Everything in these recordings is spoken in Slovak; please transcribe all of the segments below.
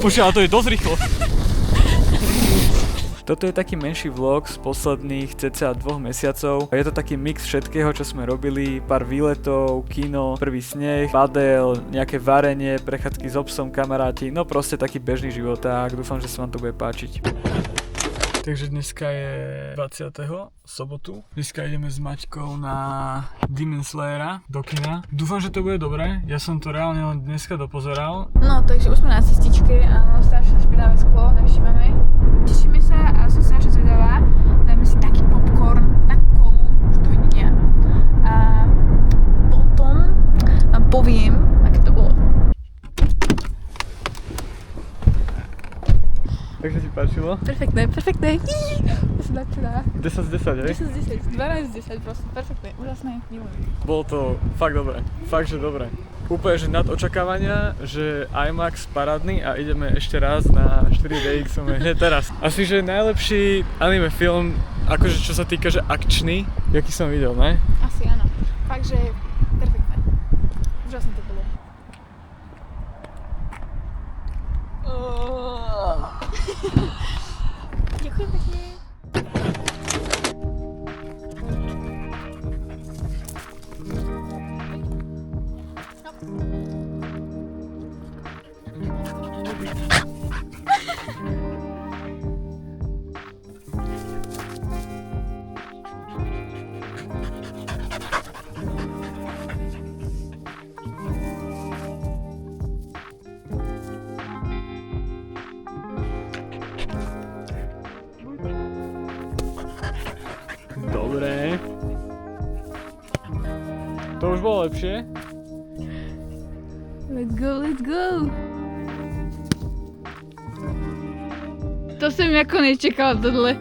Počkaj, ale to je dosť rýchlo. Toto je taký menší vlog z posledných cca 2 mesiacov. Je to taký mix všetkého, čo sme robili. Pár výletov, kino, prvý sneh, padel, nejaké varenie, prechádzky s obsom, kamaráti. No proste taký bežný životák. Dúfam, že sa vám to bude páčiť. Takže dneska je 20. sobotu. Dneska ideme s Maťkou na Demon Slayera do kina. Dúfam, že to bude dobré. Ja som to reálne len dneska dopozeral. No, takže už sme na cestičke a strašne špinavé sklo, nevšímame. Tešíme sa a som strašne zvedavá. Dáme si taký popcorn, takú kolu, už dovidenia. A potom vám poviem, aké to bolo. Takže ti páčilo? Perfektné. To sa dá. 10 z 10, hej? 10 z 10, 12 z 10, proste perfektné, úžasné, milujem. Bolo to fakt dobré, fakt že dobré. Úplne, že nad očakávania, že IMAX parádny a ideme ešte raz na 4DX hneď teraz. Asi, že najlepší anime film, akože čo sa týka, že akčný, jaký som videl, ne? Asi áno, fakt, že perfektné. Úžasné to bolo. Ďakujem pekne. Dobre. To už bolo lepšie? Let's go. To som ako nečakala tohle.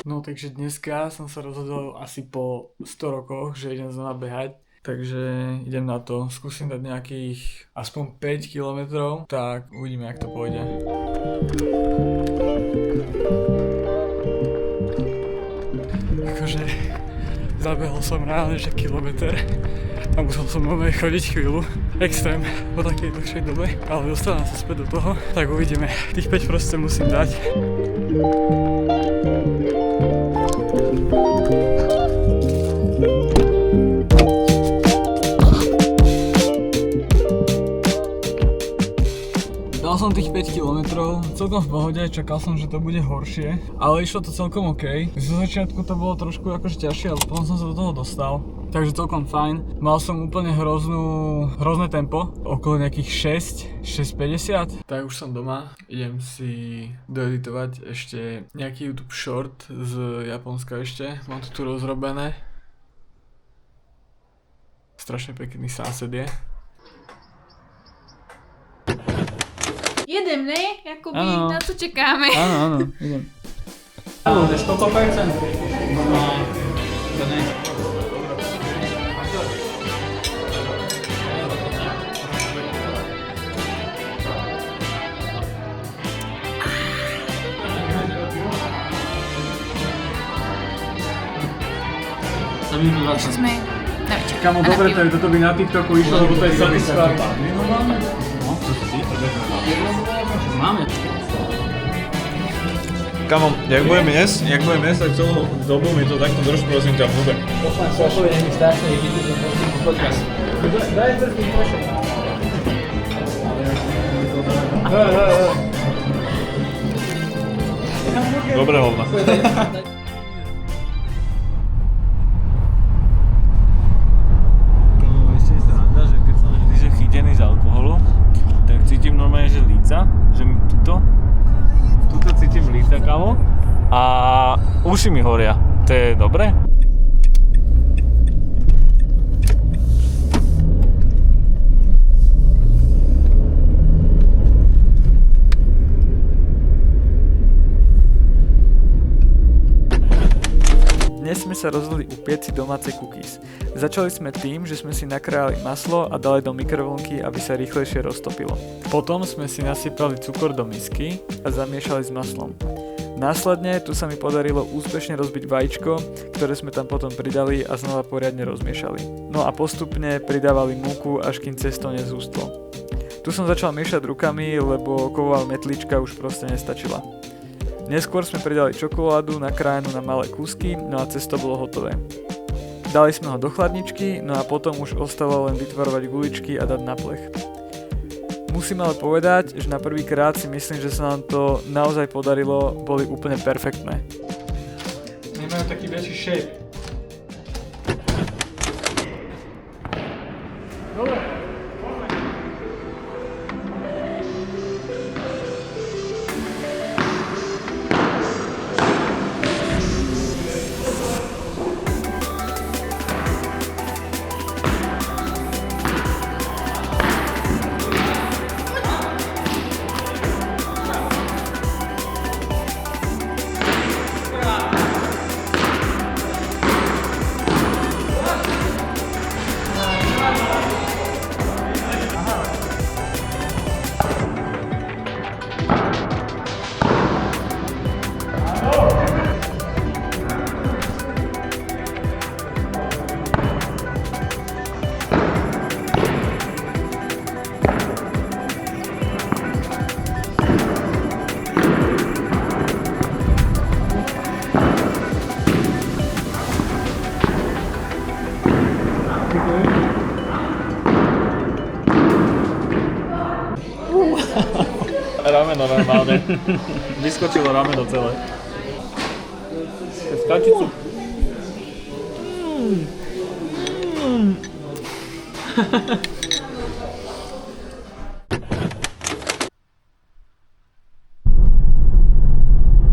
No takže dneska som sa rozhodol asi po 100 rokoch, že idem znova behať. Takže idem na to, skúsim dať nejakých aspoň 5 kilometrov, tak uvidíme, jak to pôjde. Akože zabehol som reálne, že kilometr a musel som nové chodiť chvíľu. Extrém po takej dlhšej dobe, ale dostávam sa späť do toho, tak uvidíme. Tých 5 proste musím dať. Dal som tých 5 kilometrov, celkom v pohode, čakal som, že to bude horšie, ale išlo to celkom OK. Zo začiatku to bolo trošku akože ťažšie, ale potom som sa do toho dostal, takže celkom fajn. Mal som úplne hrozné tempo, okolo nejakých 6:50. Tak už som doma, idem si doeditovať ešte nejaký YouTube short z Japonska ešte, mám to tu rozrobené. Strašne pekný sunset je. Jedem, ne? Jakoby, Áno. na co čekáme? Áno, idem. Áno, to je 100%. No, to nie. To by to začal. Sme na večer. Kamo, dobre, to je, toto by na TikToku išlo, lebo to je satisfakt. No, to si ty, to je máme. Kamo, jak budeme jesť, tak celú dobu mi to takto drží, prosím ťa, v hube. Pošle, nech mi strašne vidíte, že prosím podcast. Daj prvý prošek. Dobre hovna. Ešte je sranda, že keď som vždy že chytený z alkoholu, tak cítim normálne, že líca, že mi tuto cítim líca, kamo, a uši mi horia. To je dobré? Dnes sme sa rozhodli upiec si domáce cookies. Začali sme tým, že sme si nakrájali maslo a dali do mikrovlnky, aby sa rýchlejšie roztopilo. Potom sme si nasypali cukor do misky a zamiešali s maslom. Následne tu sa mi podarilo úspešne rozbiť vajíčko, ktoré sme tam potom pridali a znova poriadne rozmiešali. No a postupne pridávali múku, až kým cesto nezústlo. Tu som začal miešať rukami, lebo kovová metlička už proste nestačila. Neskôr sme pridali čokoládu nakrájanú na malé kúsky, no a cesto bolo hotové. Dali sme ho do chladničky, no a potom už ostalo len vytvarovať guličky a dať na plech. Musím ale povedať, že na prvýkrát si myslím, že sa nám to naozaj podarilo, boli úplne perfektné. Nemajú taký väčší shape. Dobre. Rameno normálne. Vyskočilo rameno celé. Skalčicu.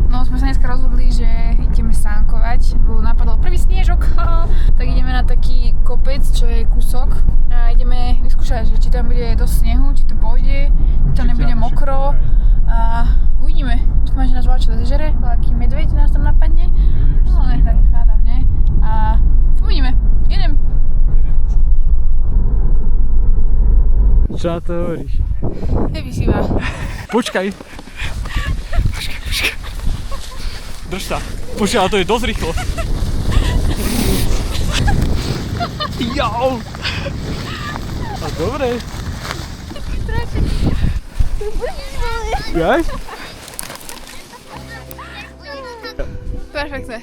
No sme sa dneska rozhodli, že ideme sánkovať, lebo napadol prvý snežok, tak ideme na taký kopec, čo je kúsok a ideme vyskúšať, že či tam bude dosť snehu, či to pôjde, či to nebude mokro a uvidíme. Dúfam, že nás vláčo zežere, veľký medveď nás tam napadne, no ale tak hádam, nie? A uvidíme, idem. Čo na to hovoríš? Nevysíva. Počkaj. Drž sa. Počkaj, ale to je dosť rýchlo. Jau. A dobre. Jaj? Perfektne.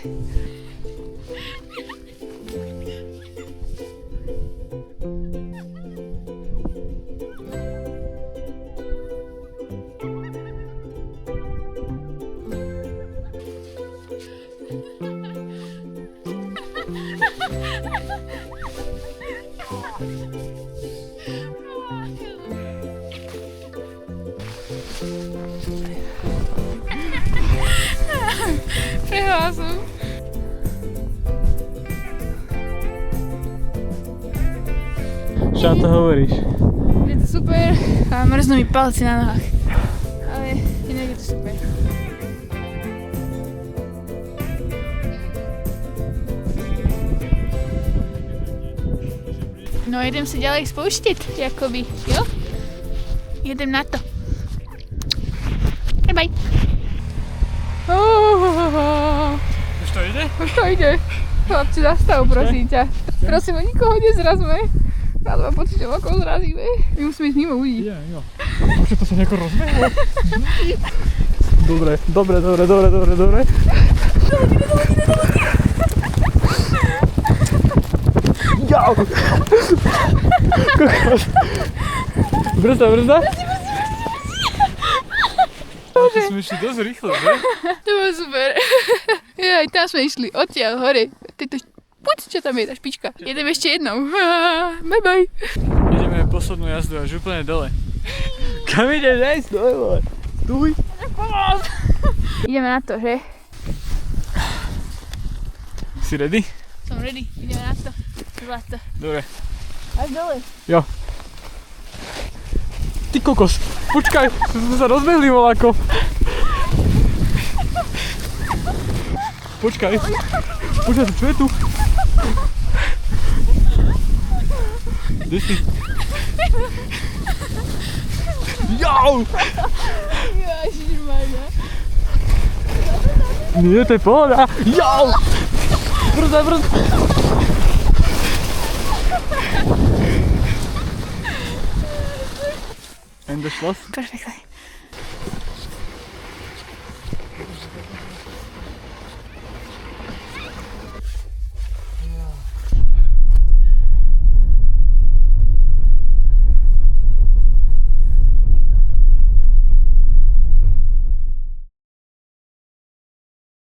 Prehlásom. Čo na to hovoríš? Je to super a mrznú mi palci na nohách. Ale inak je to super. No idem sa ďalej spúštiť, jakoby, jo? Idem na to. Bye. Už to ide? Už to ide. Chlapci, zastav, prosím ťa. Prosím, nikoho nezrazme. Ja mám pocit, že okolo zrazíme. My musíme ísť mimo ľudí. Jo. Už to sa nejako rozbehlo. Dobre. Jau! Kokos. Brzda. To sme išli dosť rýchlo, že? To bolo super. Jaj, tam sme išli, odtiaľ, hore. Poď, čo tam je tá špička. Jedeme ešte jednou. Bye bye. Ideme poslednú jazdu až úplne dole. Kam ideš? Hej, stoj, vole. Stúj. Ideme na to, že? Si ready? Som ready, ideme na to. Zlato. Dobre. Až dole. Jo. Ty kokos, počkaj, sme sa rozbehli voľako. Počkaj, čo je tu? Kde si? Jau! Ježišmarja. Nie, to je pohoda. Jo! Brzda. Ende Schloss. Perfektne.